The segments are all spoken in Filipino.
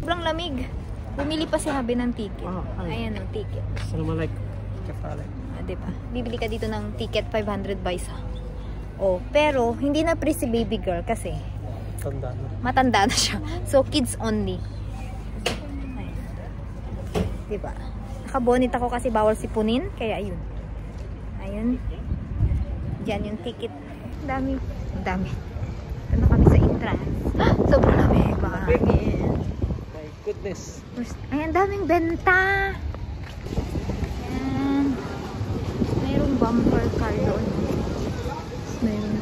Sobrang lamig. Bumili pa si Habi ng ticket. Ayan ang ticket. Assalamualaikum. Kafale. Diba? Bibili ka dito ng ticket, 500 ba isa? Oh, pero hindi na free si baby girl kasi matanda na siya. So, kids only. Ayan. Diba? Nakabonit ako kasi bawal sipunin. Kaya ayun. Ayun. Diyan yung ticket. Ang dami. Ang dami. Ito na kami sa entrance. Sobrang dami. Bangin. My goodness. Ayan, daming benta. Ayan. Mayroong bumper car doon. Mayroong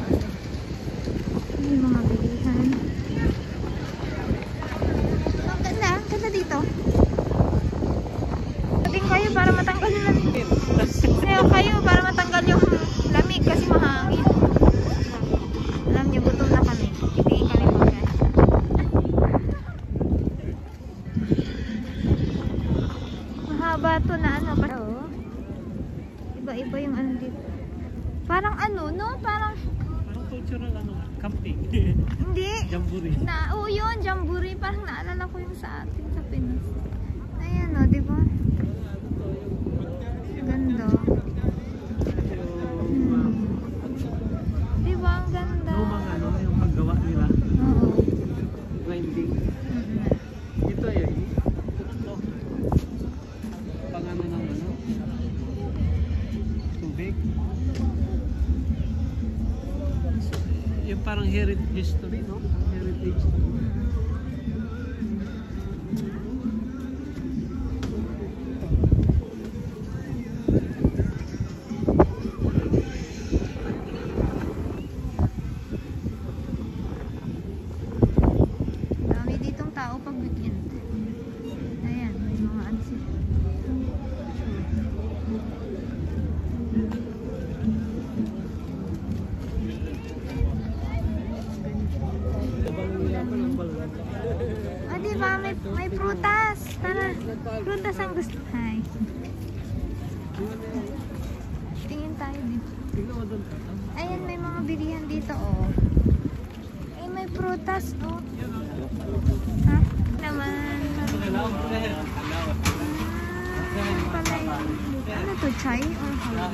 may mga bilihan. Ang ganda. Ang ganda dito. Sabihin kayo para matanggal yung lamig. Sayo kayo para matanggal yung lamig kasi mahangin. Alam niyo, gutom na kami. Titingin kami mga. Mahaba to na ano. Iba-iba yung ano dito. Parang ano, no? Parang cultural ano, camping. hindi. Jamboree. Oo yun, jamboree. Parang naalala ko yung sa atin sa Pinas. Ayan o, diba? Ganda. Diba, ang ganda. Yung mga ano, yung paggawa nila. Oo. Grinding. Ito ay pang ano ng ano. Tubig. Yung parang heritage history, no? Heritage. Dami ditong tao pag weekend. Ayan, may mga ano sila. Diba? May prutas. Tara. Prutas ang gusto. Hi. Tingin tayo dito. Ayan, may mga bilihan dito, oh. Ay, may prutas, oh. Ha? Naman. Pala yun. Ano to? Chai or halwa?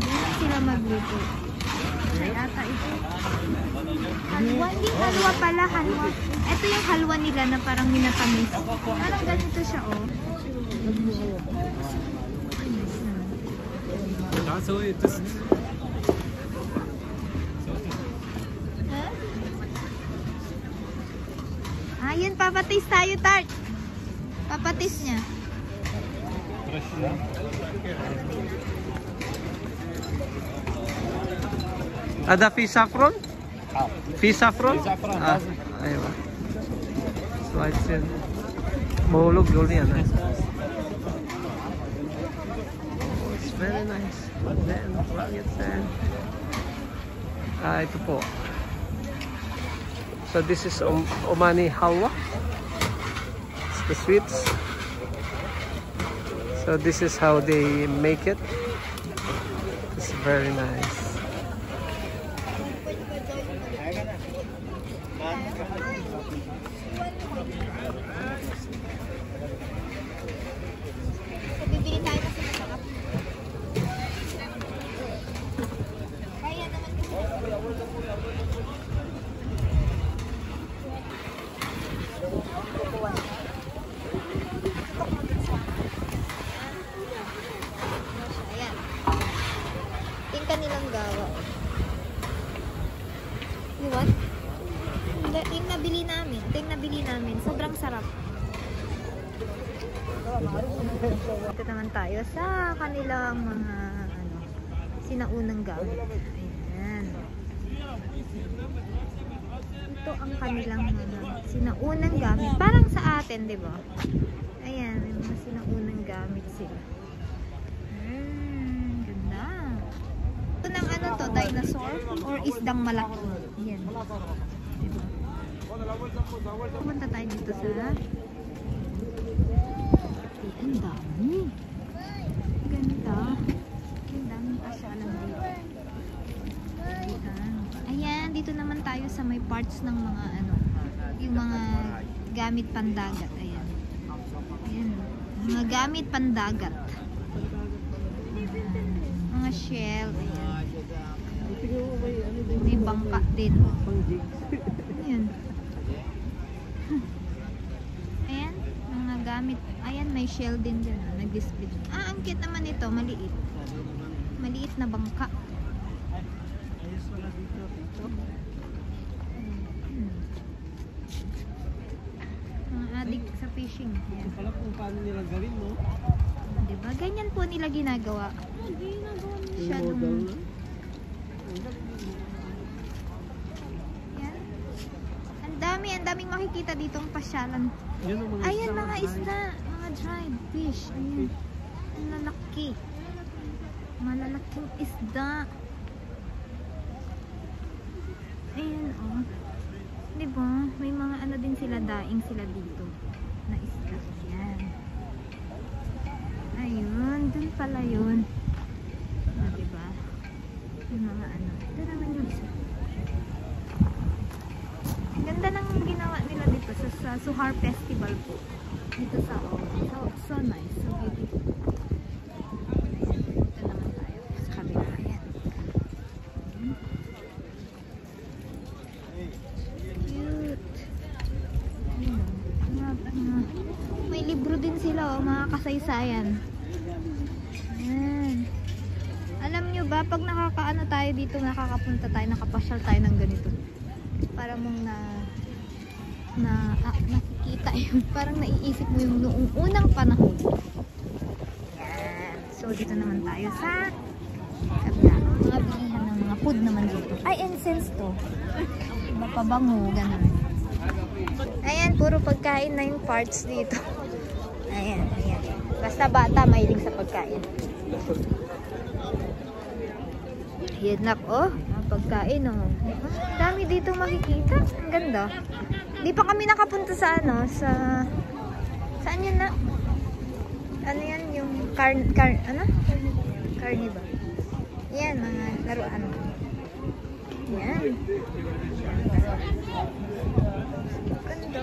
Diyan sila magluto. Chai ata ito. Halwa. Hindi halwa pala. Halwa. Ito yung halwa nila na parang minatamis. Parang ganito siya, oh. So it is. Ayun, papatis tayo, Tart. Papatis niya. Ada fish saffron? Fish saffron? Ayun. So it's in. Mahulog yun yan. Oh, it's very nice. Then, it's ito po. So this is Omani halwa. It's the sweets. So this is how they make it. It's very nice. Bibili tayo kasi masarap. Kaya naman kasi. Ayan. Yung kanilang gawa. You want? Yung nabili namin. Ito yung nabili namin. Sobrang sarap. Ito naman tayo sa kanilang mga ano, sinaunang gamit. Ayan. Ito ang kanilang mga sinaunang gamit. Parang sa atin, di ba? Ayan, may mga sinaunang gamit sila. Ganda. Ito ng ano to, dinosaur or isdang malaki. Ayan. Diba? Pumunta tayo dito sa ang dami. Ganda. Ang daming pasyalan dito. Ayan. Dito naman tayo sa may parts ng mga ano, yung mga gamit pandagat. Ayan. Ayan. Mga gamit pandagat. Mga shell. Ayan. May bangka din. Ayan. Ayan. Mga gamit. Ayan, may shell din dyan. Nag-display. Ang cute naman ito. Maliit. Maliit na bangka. Adik sa fishing. Yan. Pala kung paano nila gawin, no? Diba? Ganyan po nila ginagawa. Masyadong... Yan. Ang daming makikita ditong pasyalan. Ayan, mga isda. Mga dried fish. Ayan. Ang lalaki. Malalaking isda. Ayan, oh. Diba? May mga ano din sila, daing sila dito na isda. Yan. Ayun, dun pala yun. Diba? Yung mga ano. Ito naman yung isa. Ganda ng ginawa nila dito sa Suhar Festival po. Dito sa so nice. So beautiful. Ito naman tayo sa kabila. Ayan. May libro din sila, oh, mga kasaysayan. Ayan. Alam nyo ba, pag nakakaano tayo dito, nakakapunta tayo, nakapasyal tayo ng ganito. Para mong nakikita yun. Parang naiisip mo yung noong unang panahon. Ayan. So, dito naman tayo sa kabila. Mga bilihan ng mga food naman dito. Ay, incense to. Mapabango, ganun. Ayan, puro pagkain na yung parts dito. Ayan, ayan. Basta bata, mahilig sa pagkain. Ayan na, oh. Pagkain, oh. Dami dito makikita. Ang ganda. Di pa kami nakapunta sa ano, saan yun na? Ano yan, yung ano? Carnival. Yan, mga laruan. Yan. Ganda.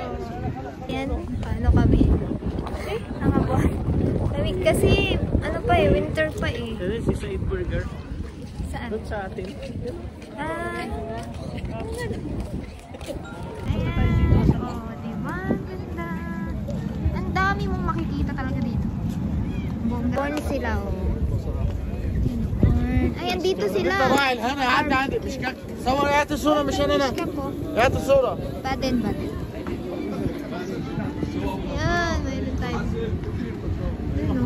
Yan, paano kami? Nakabuhat. Lamig kasi, ano pa eh, winter pa eh. Si Said Burger. Saan? Doon sa atin. Ayan. Oh, diba? Ganda. Ang dami mong makikita talaga dito. Corn sila, oh. Ayan, dito sila. صور هات الصورة مش انا هات الصورة Baden. Ayan, mayroon tayo. Ano?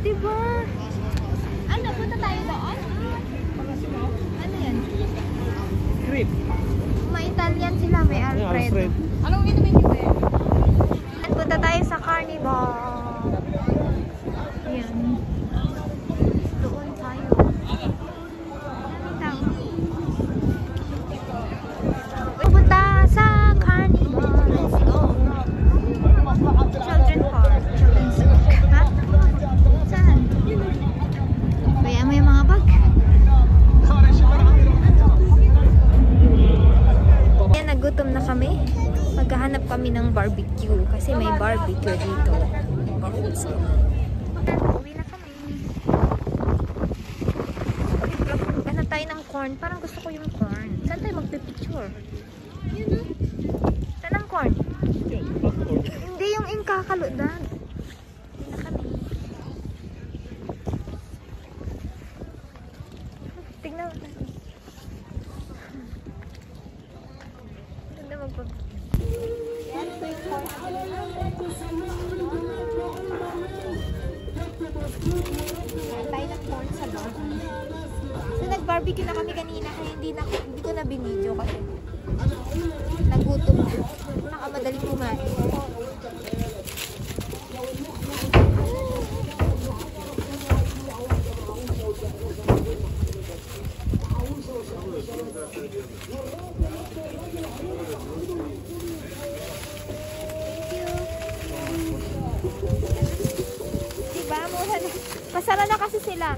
Diba? Ano, punta tayo doon? Ano yan? Creep. Ma-Italian sila, may Alfredo. Anong inumin nyo eh? Punta tayo sa Carnival. Ayan. Doon tayo. Punta sa Carnival. Let's go. Children Park. Children's Park. Ha? Saan? Kaya may mga bag. Ayan, nagutom na kami. Maghahanap kami ng barbecue. Kasi may barbecue dito. Uwi na kami. Gana tayo ng corn. Parang gusto ko yung corn. Saan tayo magpipicture? Yun o. Saan ang corn? Hindi yung inkakaludan. Uwi na kami. Tignan mo. Ganda magpapicture. Tayo ng corn sa loob. So nag-barbecue na kami kanina kaya hindi ko na binidyo kasi nagutom na. Nakamadaling kumain. Diba? Pasara na kasi sila.